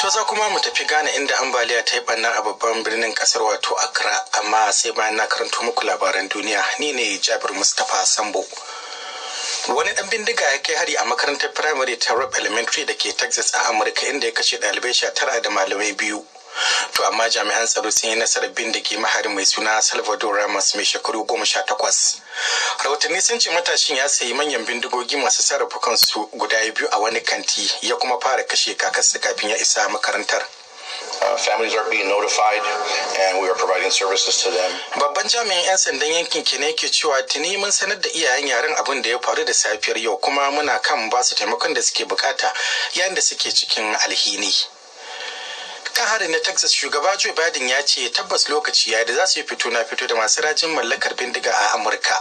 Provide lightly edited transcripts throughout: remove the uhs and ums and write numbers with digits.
To za kuma mu tafi Ghana inda ambaliya ta yi ɓanna a babban birnin ƙasar wato Accra, amma sai bayan na karanto muku labaran duniya. Ni ne Jabir Mustapha Sambo. Wani ɗan bindiga ya kai hari a makarantar firamare ta Robb Elementary da ke Texas a Amurka, inda ya kashe ɗalibai 19 da malamai 2. To amma jami'an tsaro sun yi nasarar bindige maharin mai suna Salvador Ramos mai shekaru 18. Rahotanni sun ce matashin ya sayi manyan bindigogi masu sarrafa kansu guda 2 a wani kanti, ya kuma fara kashe kakarsa kafin ya isa makarantar. Families are being notified and we are providing services to them. Babban jami'in 'yan sandan yankin kenan yake cewa tuni mun sanar da iyayen yaren abin da ya faru da safiyar yau, kuma muna kan ba su taimakon da suke bukata yayin da suke cikin alhini. Kan harin na Texas, shugaba Joe Biden ya ce tabbas lokaci ya da za su yi fito na fito da masu rajin mallakar bindiga a Amurka.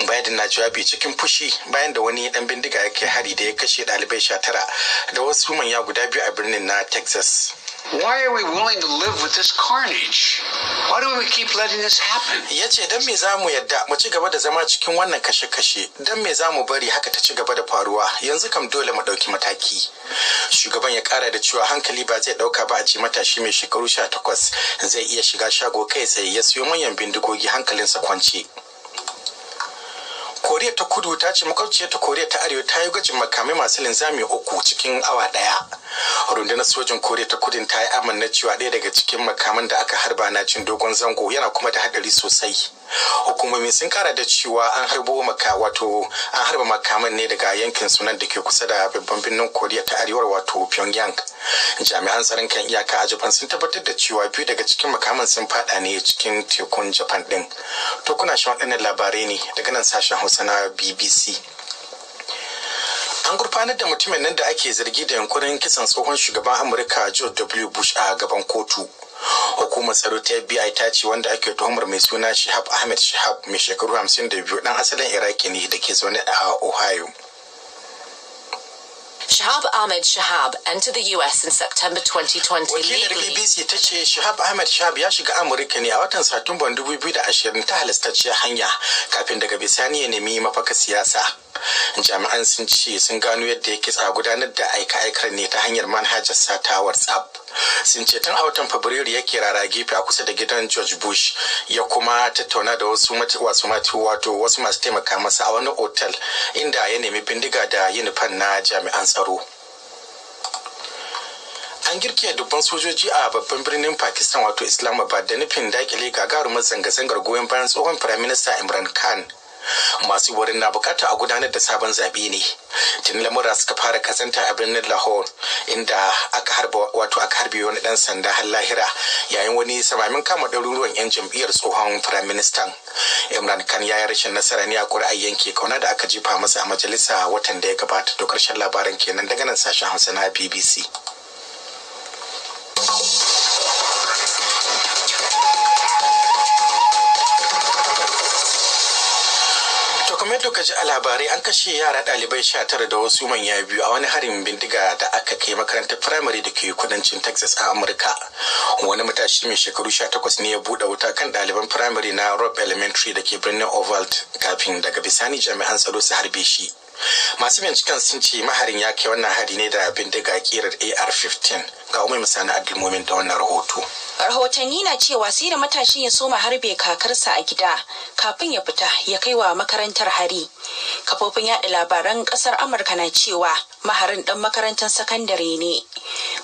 Biden na jawabi cikin fushi bayan da wani dan bindiga ya kai hari da ya kashe ɗalibai 19 da wasu manya guda 2 a birnin na Texas. Why are we willing to live with this carnage? Why do we keep letting this happen? Ya ce don me za mu yadda mu ci gaba da zama cikin wannan kashe-kashe, don me za mu bari haka ta ci gaba da faruwa, yanzu kam dole mu ɗauki mataki. Shugaban ya ƙara da cewa hankali ba zai ɗauka ba a ce matashi mai shekaru 18 zai iya shiga shago kai tsaye ya siyo manyan bindigogi hankalinsa kwance. Koriya ta Kudu ta ce makwabciyar ta Koriya ta Arewa ta yi gwajin makamai masu linzami 3 cikin awa 1. Rundunar sojin Koriya ta Kudu ta yi amanna cewa ɗaya daga cikin makaman da aka harba na cin dogon zango yana kuma da hadari sosai. Hukumomi sun kara da cewa an harba makaman ne daga yankin sunan da ke kusa da babban birnin Koriya ta Arewa wato Pyongyang. Jami'an tsaron kan iyaka a Japan sun tabbatar da cewa 2 daga cikin makaman sun fada ne cikin tekun Japan din. To kuna shi waɗannan labarai ne daga nan sashen Hausa na BBC. An gurfanar da mutumin nan da ake zargi da yankurin kisan tsohon shugaban Amurka George W. Bush a gaban kotu. Hukumar tsaro ta FBI ta ce wanda ake tuhumar mai suna Shihab Ahmed Shihab mai shekaru 52 dan asalin Iraki ne da ke zaune a Ohio. Shihab Ahmed Shihab entered the US in September 2020 Wakilar BBC ta ce Shihab Ahmed Shihab ya shiga Amurka ne a watan Satumban 2020 ta halastacciyar hanya kafin daga bisani ya nemi mafaka siyasa. Jami'an sun ce sun gano yadda ya kitsa gudanar da aika-aikar ne ta hanyar manhajar sata WhatsApp. Sun ce tun a watan Fabrairu yake rara gefe a kusa da gidan George Bush, ya kuma tattauna da wasu masu taimaka masa a wani otal inda ya nemi bindiga da yunifan na jami'an tsaro. An girke dubban sojoji a babban birnin Pakistan wato Islamabad da nufin dakile gagarumar zanga-zangar goyon bayan tsohon Firaminista Imran Khan. Masu wurin na bukata a gudanar da sabon zabe ne. Tun lamura suka fara kazanta a birnin Lahore, inda aka harbe wani dan sanda har lahira yayin wani samamin kama ɗaruruwan 'yan jam'iyyar tsohon firaministan. Imran Khan ya yi rashin nasara ne a ƙuri'ar yanke kauna da aka jefa masa a majalisa watan da ya gabata. To ƙarshen labaran kenan daga nan sashen Hausa na BBC. Kamar da ji a labarai, an kashe yara ɗalibai 19 da wasu manya 2 a wani harin bindiga da aka kai makarantar firamare da ke kudancin Texas a Amurka. Wani matashi mai shekaru 18 ne ya buɗe wuta kan ɗaliban firamare na Robb Elementary da ke birnin Uvalde kafin daga bisani jami'an tsaro su harbe shi. Masu binciken sun ce maharin ya kai wannan hari ne da bindiga kirar AR-15. Ga Umar Musani Abdulmumin da wannan rahoto. Rahotanni na cewa sai da matashin ya soma harbe kakarsa a gida kafin ya fita ya kai wa makarantar hari. Kafofin yaɗa labaran ƙasar Amurka na cewa maharin ɗan makarantar sakandare ne.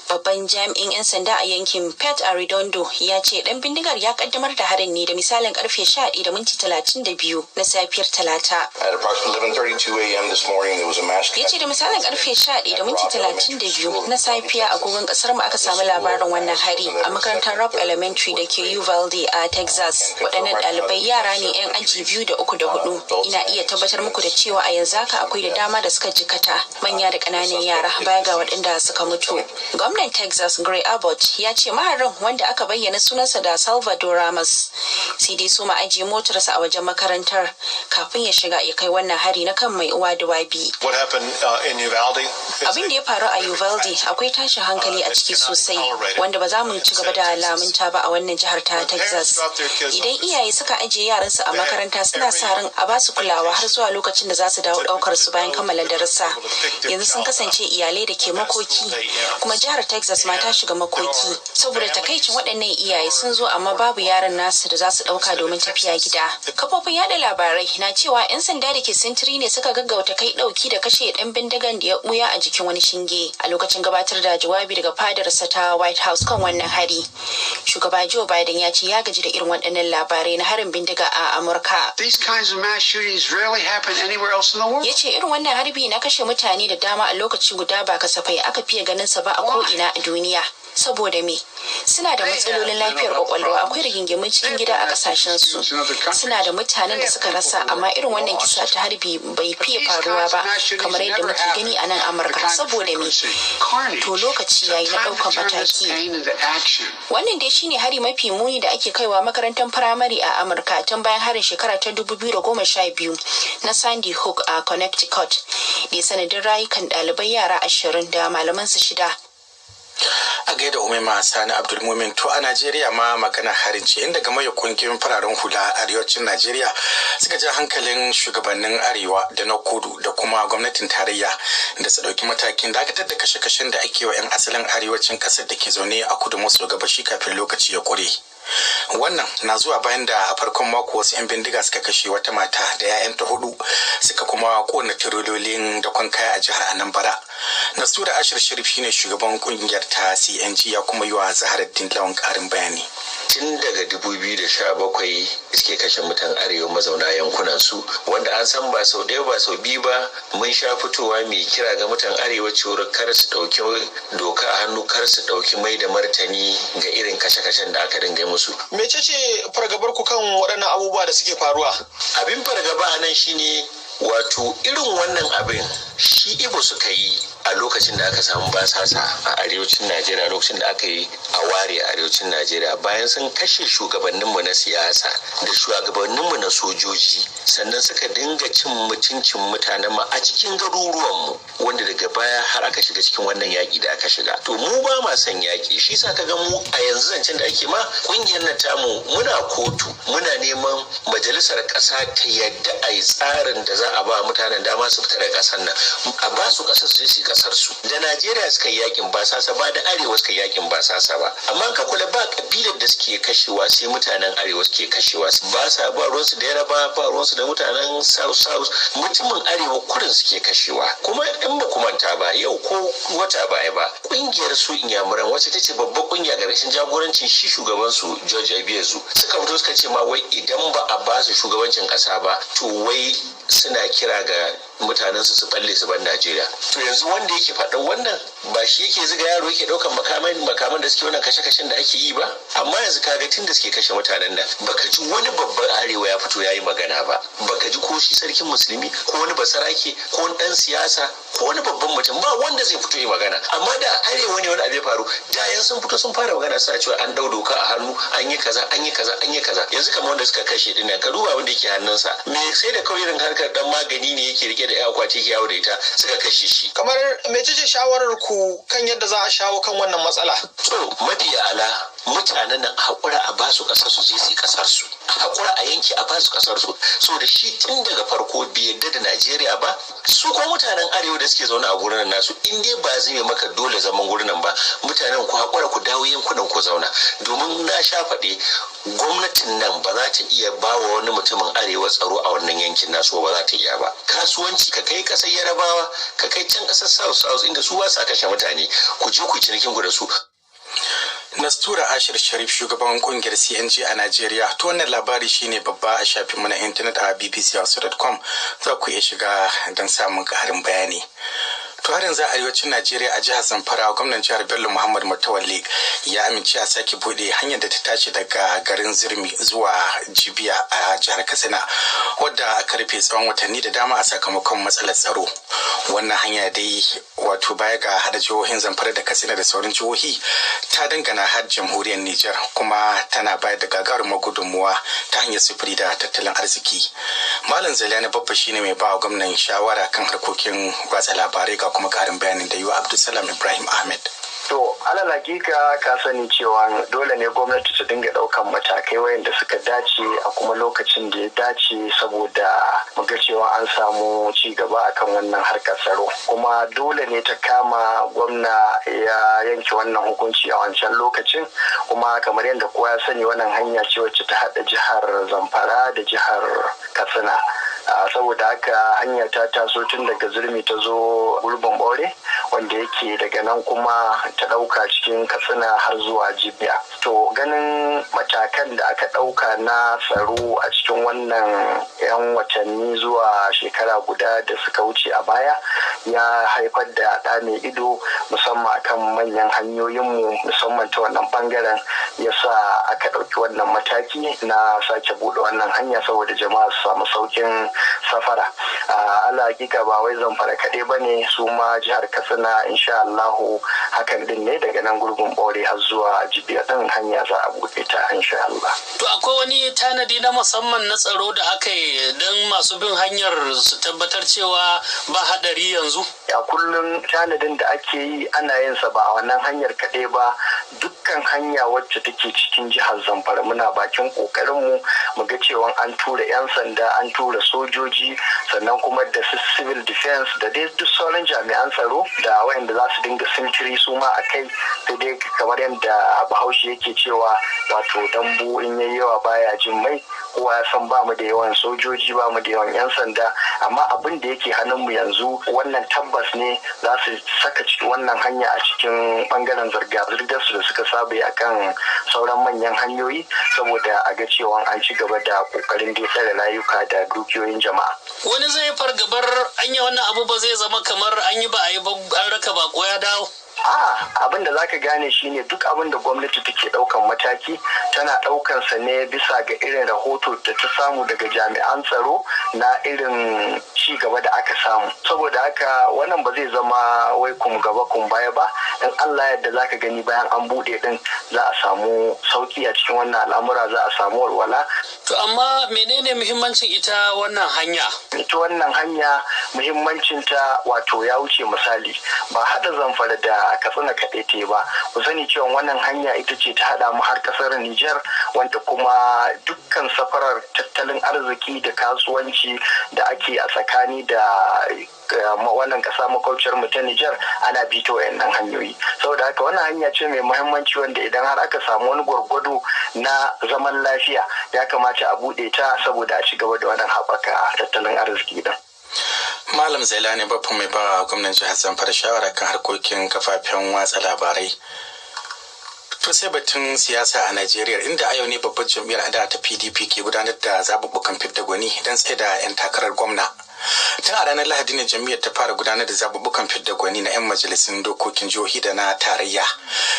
Babban jami'in 'yan sanda a yankin Pete Arredondo ya ce ɗan bindigar ya kaddamar da harin ne da misalin karfe 11:32 na safiyar Talata. At approximately 11:32 a.m. this morning, there was a mass. Ya ce da misalin karfe 11:32 na safiya a agogon ƙasar mu aka samu labarin wannan hari a makarantar Robb Elementary da ke Uvalde a Texas. Waɗannan ɗalibai yara ne 'yan aji 2 da 3 da 4. Ina iya tabbatar muku da cewa a yanzu haka akwai da dama da suka jikata, manya da ƙananan yara baya ga waɗanda suka mutu. Gwamnan Texas Greg Abbott ya ce maharin wanda aka bayyana sunansa da Salvador Ramos sai dai su ajiye motarsa a wajen makarantar kafin ya shiga ya kai wannan hari na kan mai uwa da wabi. Abin da ya faru a Uvalde akwai tashin hankali a ciki sosai wanda ba za mu ci gaba da lamunta ba a wannan jihar ta Texas. Idan iyaye suka ajiye yaransu a makaranta suna sa ran a ba su kulawa har zuwa lokacin da za su dawo ɗaukar su bayan kammala darussa. Yanzu sun sun kasance iyalai da ke makoki, kuma jihar Texas ma ta shiga makoki saboda takaicin waɗannan iyaye sun zo amma babu yaran nasu da za su ɗauka domin tafiya gida. Kafofin yada labarai na cewa 'yan sanda da ke sintiri ne suka gaggauta kai ɗauki da kashe ɗan bindigan da ya ɓuya a jikin wani shinge a lokacin gabatar da jawabi daga fadarsa ta White House kan wannan hari. Shugaba Joe Biden ya ce ya gaji da irin waɗannan labarai na harin bindiga a Amurka. These kinds of mass shootings rarely happen anywhere else in the world. Ya ce irin wannan harbi na kashe mutane da dama a lokaci guda ba kasafai aka fiye ganin sa ba a ko'ina a duniya. Saboda me? Suna da matsalolin lafiyar kwakwalwa, akwai rigingimun cikin gida a kasashen su. Suna da mutanen da suka rasa, amma irin wannan kisa ta harbi bai fiye faruwa ba kamar yadda muke gani a nan Amurka. Saboda me? To lokaci yayi na ɗaukar mataki. Wannan dai shine hari mafi muni da ake kaiwa makarantar firamare a Amurka tun bayan harin shekara ta 2012 na Sandy Hook a Connecticut, da sanadin rayukan ɗalibai yara 20 da malaman su 6. A gaida Umaima Sani Abdulmumin. To a Najeriya ma magana harin ce, inda gamayyar kungiyoyin fararen hula a arewacin Najeriya suka ja hankalin shugabannin arewa da na kudu da kuma gwamnatin tarayya da su dauki matakin dakatar da kashe-kashen da ake wa 'yan asalin arewacin kasar da ke zaune a kudu maso gabashi kafin lokaci ya kure. Wannan na zuwa bayan da a farkon mako wasu 'yan bindiga suka kashe wata mata da 'ya'yanta 4 suka kuma kona tirololin da kaya a jihar Anambra. Nastura Ashir Sharif shine shugaban kungiyar ta CNG ya kuma yi wa Zaharaddin Lawan karin bayani. Tun daga 2017 suke kashe mutan arewa mazauna yankunan su, wanda an san ba sau ɗaya ba sau biyu ba mun sha fitowa mai kira ga mutan arewa cewar kar su ɗauki doka a hannu, kar su ɗauki mai da martani ga irin kashe-kashen da aka dinga musu. Mecece fargabar ku kan waɗannan abubuwa da suke faruwa? Abin fargaba a nan shine wato irin wannan abin shi Igbo suka yi a lokacin da aka samu basasa a arewacin Najeriya, lokacin da aka yi a ware a arewacin Najeriya, bayan sun kashe shugabanninmu na siyasa da shugabanninmu na sojoji, sannan suka dinga cin mutuncin mutanen mu a cikin garuruwanmu, wanda daga baya har aka shiga cikin wannan yaƙi da aka shiga. To mu ba ma son yaƙi, shi sa ka ga mu a yanzu zancen da ake ma ƙungiyar na tamu muna kotu muna neman majalisar ƙasa ta yadda a yi tsarin da za a ba mutanen dama su fita da ƙasar nan, a ba su ƙasar su je su kasar su. Da Najeriya suka yi yakin basasa ba da arewa suka yi yakin basasa ba, amma ka kula ba kabilar da suke kashewa sai mutanen arewa suke kashewa, ba sa ba ruwansu da yaraba, ba ruwansu da mutanen south, mutumin arewa kurin suke kashewa. Kuma in ba manta ba, yau ko wata baya ba kungiyar su inyamuran wacce ta ce babbar kungiya ga rashin jagorancin shi shugaban su George Abiezu suka fito suka ce ma wai idan ba a ba su shugabancin kasa ba to wai suna kira ga mutanen su balle su ban Najeriya. To yanzu wanda yake faɗan wannan ba shi yake ziga yaro yake ɗaukan makaman da suke wannan kashe-kashen da ake yi ba. Amma yanzu kaga tun da suke kashe mutanen nan baka ji wani babban arewa ya fito ya yi magana ba, baka ji ko shi sarkin musulmi ko wani basarake ko wani ɗan siyasa ko wani babban mutum ba wanda zai fito yi magana. Amma da arewa ne wani abu ya faru da yan sun fito sun fara magana suna cewa an ɗau doka a hannu, an yi kaza an yi kaza an yi kaza. Yanzu kamar wanda suka kashe dinnan ka duba wanda yake hannunsa me sai da kawai irin harkar dan magani ne yake rike da ya akwati ke yawo da ita suka kashe shi. Kamar mecece shawarar ku kan yadda za a shawo kan wannan matsala? To mafi ala mutanen nan haƙura a ba su ƙasar su je su ƙasar su, haƙura a yanki a ba su ƙasar su, so da shi tun daga farko bai yadda da Najeriya ba. Su ko mutanen arewa da suke zaune a gurin nasu in dai ba zai maka dole zaman gurin nan ba, mutanen ku haƙura ku dawo yankunan ku zauna, domin na sha faɗe gwamnatin nan ba za ta iya ba wa wani mutumin arewa tsaro a wannan yankin nasu, ba za ta iya ba. Kasuwanci ka kai ƙasar Yarabawa, ka kai can ƙasar South inda su ba sa kashe mutane, ku je ku cinikin ku da su. Nastura Ashir Sharif shugaban kungiyar CNG a Najeriya. To wannan labari shine babba a shafinmu na intanet a bbchausa.com, za ku iya shiga don samun ƙarin bayani. To har yanzu a arewacin Najeriya a jihar Zamfara, gwamnan jihar Bello Muhammad Matawalle ya amince a sake bude hanyar da ta tashi daga garin Zirmi zuwa Jibiya a jihar Katsina, wadda aka rufe tsawon watanni da dama a sakamakon matsalar tsaro. Wannan hanya dai wato baya ga hada jihohin Zamfara da Katsina da sauran jihohi ta dangana har jamhuriyar Nijar, kuma tana bayar da gagarumar gudunmuwa ta hanyar sufuri da tattalin arziki. Malam Zaliani Babba shine mai ba wa gwamnan shawara kan harkokin watsa labarai, ga kuma karin bayanin da yiwa Abdulsalam Ibrahim Ahmed. To alal hakika ka sani cewa dole ne gwamnati ta dinga ɗaukan matakai wayanda suka dace a kuma lokacin da ya dace saboda muga cewa an samu ci gaba akan wannan harkar tsaro, kuma dole ne ta kama gwamna ya yanke wannan hukunci a wancan lokacin, kuma kamar yadda kowa ya sani wannan hanya ce wacce ta haɗa jihar Zamfara da jihar Katsina. Saboda haka hanya ta taso tun daga Zurmi ta zo Gurbin Bore, wanda yake daga nan kuma ta ɗauka cikin Katsina har zuwa Jibiya. To ganin matakan da aka ɗauka na tsaro a cikin wannan 'yan watanni zuwa shekara guda da suka wuce a baya ya haifar da ɗa mai ido, musamman akan manyan hanyoyinmu, musamman ta wannan bangaren ya sa aka ɗauki wannan mataki na sake buɗe wannan hanya saboda jama'a su samu saukin safara. Ala hakika ba wai Zamfara kaɗai ba ne, su ma jihar Katsina insha Allahu hakan din ne, daga nan Gurbin Bore har zuwa Jibiya din hanya za a buɗe ta insha Allah. To akwai wani tanadi na musamman na tsaro da aka yi don masu bin hanyar su tabbatar cewa ba haɗari yanzu? A kullum tanadin da ake yi ana yin sa ba a wannan hanyar kaɗai ba, dukkan hanya wacce take cikin jihar Zamfara muna bakin ƙoƙarinmu mu ga cewa an tura 'yan sanda, an tura sojoji, sannan kuma da civil defense da dai duk sauran jami'an tsaro da wayanda za su dinga sintiri su ma a kai, da dai kamar yadda Bahaushe yake cewa wato dambu in yayi yawa baya jin mai. Kowa ya san bamu da yawan sojoji, bamu da yawan 'yan sanda, amma abin da yake hannunmu yanzu wannan tabbas ne za su saka wannan hanya a cikin bangaren zirga-zirgar su da suka saba a kan sauran manyan hanyoyi, saboda a ga cewa an ci gaba da kokarin da tsare rayuka da dukiyoyin jama'a. Wani zai fargabar anya wannan abu ba zai zama kamar an yi ba a yi ba, an raka bako ya dawo. Abin da zaka gane shine duk abin da gwamnati take daukan mataki tana daukan sa ne bisa ga irin rahoto da ta samu daga jami'an tsaro na irin ci gaba da aka samu. Saboda haka wannan ba zai zama wai kum gaba kum baya ba, in Allah yadda zaka gani bayan an bude din za a samu sauki a cikin wannan al'amura, za a samu walwala. To amma menene muhimmancin ita wannan hanya? Ita wannan hanya muhimmancinta wato ya wuce misali, ba hada Zamfara da Katsina kaɗai te ba. Ku sani cewa wannan hanya ita ce ta haɗa mu har ƙasar Nijar, wanda kuma dukkan safarar tattalin arziki da kasuwanci da ake a tsakani da wannan ƙasa makwabciyar mu ta Nijar ana bito wayannan hanyoyi. Saboda haka wannan hanya ce mai muhimmanci wanda idan har aka samu wani gwargwado na zaman lafiya ya kamata a buɗe ta saboda a ci gaba da wannan haɓaka tattalin arziki din. Malam Zailani Baffa mai ba gwamnan jihar Zamfara shawara kan harkokin kafafen watsa labarai. To sai batun siyasa a Najeriya, inda a yau ne babbar jam'iyyar adawa ta PDP ke gudanar da zaɓuɓɓukan fidda gwani don tsaye da 'yan takarar gwamna. Tun a ranar Lahadi ne jam'iyyar ta fara gudanar da zaɓuɓɓukan fidda gwani na 'yan majalisun dokokin jihohi da na tarayya.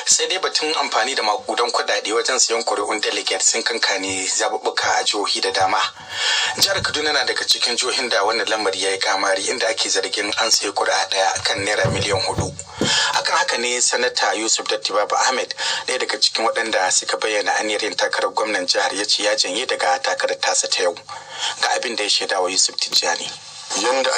Sai dai batun amfani da makudan kuɗaɗe wajen sayan ƙuri'un delegate sun kankane zaɓuɓɓuka a jihohi da dama. Jihar Kaduna na daga cikin jihohin da wannan lamari ya yi kamari, inda ake zargin an sayi ƙuri'a ɗaya kan naira miliyan 4. Akan haka ne sanata Yusuf Dattibaba Ahmed, ɗaya daga cikin waɗanda suka bayyana aniyar yin takarar gwamnan jihar, ya ce ya janye daga takarar tasa ta yau. Ga abin da ya shaidawa Yusuf Tijjani. Yanda